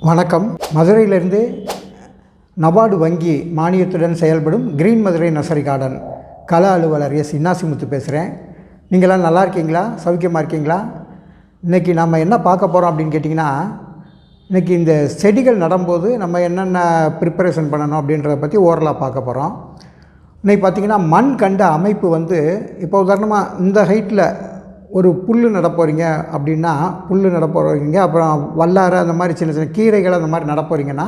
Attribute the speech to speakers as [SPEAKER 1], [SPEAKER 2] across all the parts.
[SPEAKER 1] வணக்கம். மதுரையிலிருந்து நபார்டு வங்கி மானியத்துடன் செயல்படும் கிரீன் மதுரை நர்சரி கார்டன் கள அலுவலர் எஸ் இன்னாசிமுத்து பேசுகிறேன். நீங்களாம் நல்லா இருக்கீங்களா? சௌக்கியமாக இருக்கீங்களா? இன்றைக்கி நம்ம என்ன பார்க்க போகிறோம் அப்படின்னு கேட்டிங்கன்னா, இன்றைக்கி இந்த செடிகள் நடும்போது நம்ம என்னென்ன ப்ரிப்பரேஷன் பண்ணணும் அப்படின்றத பற்றி ஓரலாக பார்க்க போகிறோம். இன்றைக்கி பார்த்திங்கன்னா மண் கண்ட அமைப்பு இப்போ உதாரணமாக இந்த ஹைட்டில் ஒரு புல் நடப்போகிறீங்க அப்படின்னா, புல் நடப்போகிறீங்க, அப்புறம் வல்லாரை அந்த மாதிரி சின்ன சின்ன கீரைகள் அந்த மாதிரி நடப்போகிறீங்கன்னா,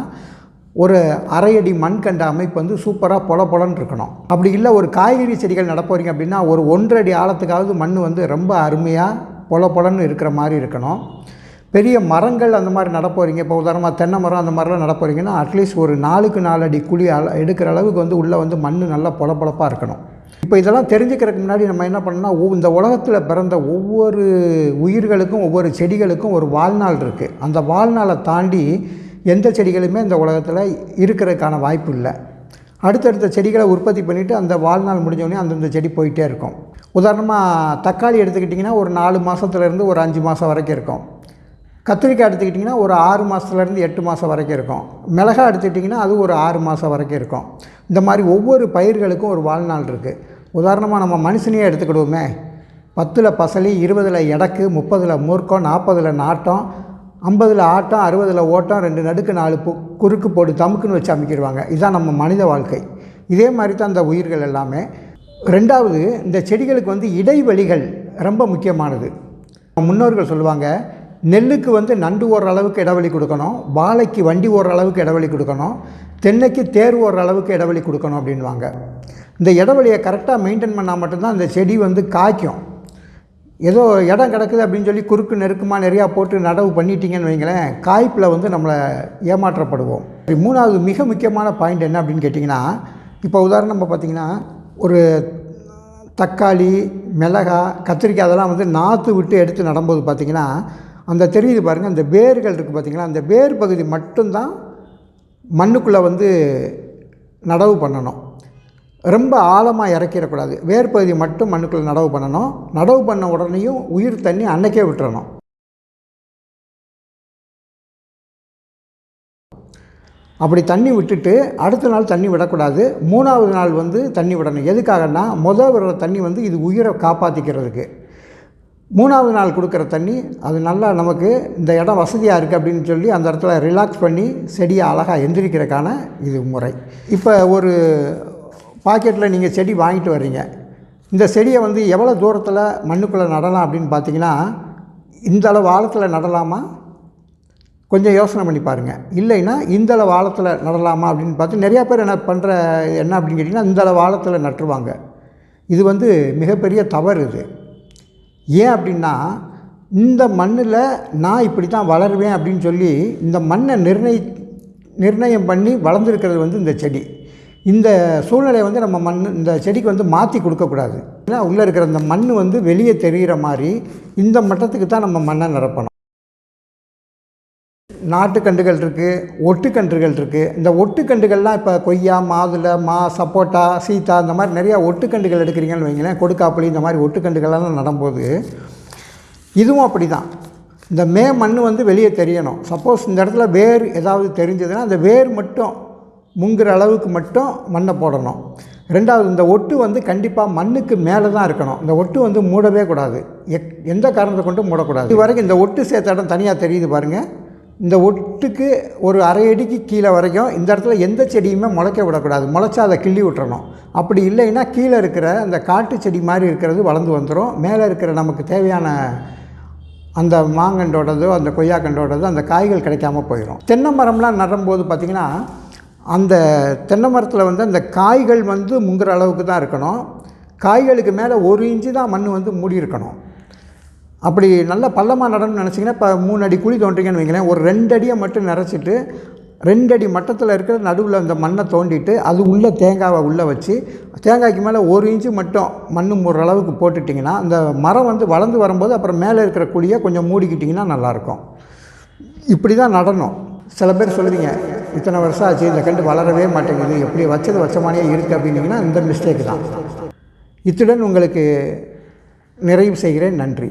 [SPEAKER 1] ஒரு அரை அடி மண் கண்ட அமைப்பு சூப்பராக பொலன்னு இருக்கணும். அப்படி இல்லை ஒரு காய்கறி செடிகள் நடப்போகிறீங்க அப்படின்னா, ஒரு 1.5 அடி ஆழத்துக்காவது மண் ரொம்ப அருமையாக பொலன்னு இருக்கிற மாதிரி இருக்கணும். பெரிய மரங்கள் அந்த மாதிரி நடப்போகிறீங்க, இப்போ உதாரணமாக தென்னை மரம் அந்த மாதிரிலாம் நடப்போகிறீங்கன்னா, அட்லீஸ்ட் ஒரு 4க்கு 4 அடி குழி எடுக்கிற அளவுக்கு உள்ளே மண் நல்லா பொலப்பாக இருக்கணும். இப்போ இதெல்லாம் தெரிஞ்சுக்கிறதுக்கு முன்னாடி நம்ம என்ன பண்ணோம்னா, இந்த உலகத்தில் பிறந்த ஒவ்வொரு உயிர்களுக்கும் ஒவ்வொரு செடிகளுக்கும் ஒரு வாழ்நாள் இருக்குது. அந்த வாழ்நாளை தாண்டி எந்த செடிகளுமே இந்த உலகத்தில் இருக்கிறதுக்கான வாய்ப்பு இல்லை. அடுத்தடுத்த செடிகளை உற்பத்தி பண்ணிவிட்டு அந்த வாழ்நாள் முடிஞ்சோடனே அந்தந்த செடி போயிட்டே இருக்கும். உதாரணமாக தக்காளி எடுத்துக்கிட்டிங்கன்னா ஒரு 4 மாதத்துலேருந்து ஒரு 5 மாதம் வரைக்கும் இருக்கும். கத்திரிக்காய் எடுத்துக்கிட்டிங்கன்னா ஒரு 6 மாதத்துலேருந்து 8 மாதம் வரைக்கும் இருக்கும். மிளகாய் எடுத்துக்கிட்டிங்கன்னா அது ஒரு 6 மாதம் வரைக்கும் இருக்கும். இந்த மாதிரி ஒவ்வொரு பயிர்களுக்கும் ஒரு வாழ்நாள் இருக்குது. உதாரணமாக நம்ம மனுஷனையே எடுத்துக்கிடுவோமே, 10ல் பசலி, 20ல் எடக்கு, 30ல் மூர்க்கம், 40ல் நாட்டம், 50ல் ஆட்டம், 60ல் ஓட்டம், 2 நடுக்கு 4 குறுக்கு போடு தமுக்குன்னு வச்சு அமைக்கிடுவாங்க. இதுதான் நம்ம மனித வாழ்க்கை. இதே மாதிரி தான் இந்த உயிர்கள் எல்லாமே. ரெண்டாவது, இந்த செடிகளுக்கு இடைவெளிகள் ரொம்ப முக்கியமானது. முன்னோர்கள் சொல்லுவாங்க, நெல்லுக்கு நண்டு ஓடுற அளவுக்கு இடைவெளி கொடுக்கணும், வாழைக்கு வண்டி ஓடுற அளவுக்கு இடைவெளி கொடுக்கணும், தென்னைக்கு தேர் ஓடுற அளவுக்கு இடைவெளி கொடுக்கணும் அப்படின்வாங்க. இந்த இடைவெளியை கரெக்டாக மெயின்டைன் பண்ணால் மட்டும்தான் அந்த செடி காய்க்கும். ஏதோ இடம் கிடக்குது அப்படின்னு சொல்லி குறுக்கு நெருக்கமாக நிறையா போட்டு நடவு பண்ணிட்டீங்கன்னு வைங்களேன், காய்ப்பில் நம்மளை ஏமாற்றப்படுவோம். மூணாவது மிக முக்கியமான பாயிண்ட் என்ன அப்படின்னு கேட்டிங்கன்னா, இப்போ உதாரணம் பார்த்திங்கன்னா, ஒரு தக்காளி, மிளகாய், கத்திரிக்காய் அதெல்லாம் நாற்று விட்டு எடுத்து நடும்போது பார்த்திங்கன்னா, அந்த தெரியுது பாருங்கள், அந்த வேர்கள் இருக்குது பார்த்திங்களா, அந்த வேர் பகுதி மட்டும்தான் மண்ணுக்குள்ளே நடவு பண்ணணும். ரொம்ப ஆழமாக இறக்கிடக்கூடாது. வேர் பகுதி மட்டும் மண்ணுக்குள்ளே நடவு பண்ணணும். நடவு பண்ண உடனேயும் உயிர் தண்ணி அன்னைக்கே விட்டுறணும். அப்படி தண்ணி விட்டுட்டு அடுத்த நாள் தண்ணி விடக்கூடாது. 3வது நாள் தண்ணி விடணும். எதுக்காகன்னா, விடுற தண்ணி இது உயிரை காப்பாற்றிக்கிறதுக்கு. 3வது நாள் கொடுக்குற தண்ணி அது நல்லா நமக்கு இந்த இடம் வசதியாக இருக்குது அப்படின்னு சொல்லி அந்த இடத்துல ரிலாக்ஸ் பண்ணி செடியை அழகாக எந்திரிக்கிறதுக்கான இது முறை. இப்போ ஒரு பாக்கெட்டில் நீங்கள் செடி வாங்கிட்டு வர்றீங்க. இந்த செடியை எவ்வளோ தூரத்தில் மண்ணுக்குள்ளே நடலாம் அப்படின்னு பார்த்தீங்கன்னா, இந்த அளவு ஆழத்தில் நடலாமா? கொஞ்சம் யோசனை பண்ணி பாருங்கள். இல்லைன்னா இந்த அளவு ஆழத்தில் நடலாமா அப்படின்னு பார்த்து நிறையா பேர் என்ன அப்படின்னு கேட்டிங்கன்னா, இந்த அளவு ஆழத்தில் நட்டுருவாங்க. இது மிகப்பெரிய தவறு. இது ஏன் அப்படின்னா, இந்த மண்ணில் நான் இப்படி தான் வளருவேன் அப்படின்னு சொல்லி இந்த மண்ணை நிர்ணயம் பண்ணி வளர்ந்துருக்கிறது இந்த செடி. இந்த சூழ்நிலையை நம்ம இந்த செடிக்கு மாற்றி கொடுக்கக்கூடாது. ஏன்னா உள்ளே இருக்கிற இந்த மண் வெளியே தெரிகிற மாதிரி இந்த மட்டத்துக்கு தான் நம்ம மண்ணை நிரப்பணும். நாட்டுக்கன்றுகள் இருக்குது, ஒட்டுக்கன்றுகள் இருக்குது. இந்த ஒட்டுக்கன்றுகள்லாம் இப்போ கொய்யா, மாதுளை, சப்போட்டா, சீத்தா இந்த மாதிரி நிறையா ஒட்டுக்கன்றுகள் எடுக்கிறீங்கன்னு வைங்களேன், கொடுக்காப்புளி இந்த மாதிரி ஒட்டுக்கன்றுகள்லாம் நடும்போது இதுவும் அப்படி தான். இந்த மண் வெளியே தெரியணும். சப்போஸ் இந்த இடத்துல வேர் ஏதாவது தெரிஞ்சதுன்னா அந்த வேர் மட்டும் முங்குற அளவுக்கு மட்டும் மண்ணை போடணும். ரெண்டாவது, இந்த ஒட்டு கண்டிப்பாக மண்ணுக்கு மேலே தான் இருக்கணும். இந்த ஒட்டு மூடவே கூடாது. எந்த காரணத்தை கொண்டு மூடக்கூடாது. இது வரைக்கும் இந்த ஒட்டு சேர்த்த இடம் தனியாக தெரியுது பாருங்கள். இந்த ஒட்டுக்கு ஒரு அரை அடிக்கு கீழே வரைக்கும் இந்த இடத்துல எந்த செடியுமே முளைக்க விடக்கூடாது. முளைச்சா அதை கிள்ளி விட்டுறணும். அப்படி இல்லைன்னா கீழே இருக்கிற அந்த காட்டு செடி மாதிரி இருக்கிறது வளர்ந்து வந்துடும். மேலே இருக்கிற நமக்கு தேவையான அந்த மாங்கண்டோடதோ அந்த கொய்யாக்கண்டோடதோ அந்த காய்கள் கிடைக்காம போயிடும். தென்னை மரம்லாம் நடும்போது பார்த்திங்கன்னா, அந்த தென்னை மரத்தில் அந்த காய்கள் முங்குற அளவுக்கு தான் இருக்கணும். காய்களுக்கு மேலே 1 இன்ச்சு தான் மண் மூடி இருக்கணும். அப்படி நல்ல பள்ளமாக நடணும்னு நினச்சிங்கன்னா, இப்போ 3 அடி குழி தோன்றீங்கன்னு வைங்களேன், ஒரு 2 அடியை மட்டும் நிறச்சிட்டு 2 அடி மட்டத்தில் இருக்கிற நடுவில் அந்த மண்ணை தோண்டிட்டு அது உள்ளே தேங்காவை உள்ளே வச்சு தேங்காய்க்கு மேலே 1 இன்ச்சு மட்டும் மண் மூடுற அளவுக்கு போட்டுட்டிங்கன்னா, அந்த மரம் வளர்ந்து வரும்போது அப்புறம் மேலே இருக்கிற குழியை கொஞ்சம் மூடிக்கிட்டிங்கன்னா நல்லாயிருக்கும். இப்படி தான் நடணும். சில பேர் சொல்லுவீங்க, இத்தனை வருஷம் ஆச்சு இந்த கண்டு வளரவே மாட்டேங்குது, எப்படி வச்சமானே இருக்குது அப்படின்னிங்கன்னா இந்த மிஸ்டேக் தான். இத்துடன் உங்களுக்கு நிறைவு செய்கிறேன். நன்றி.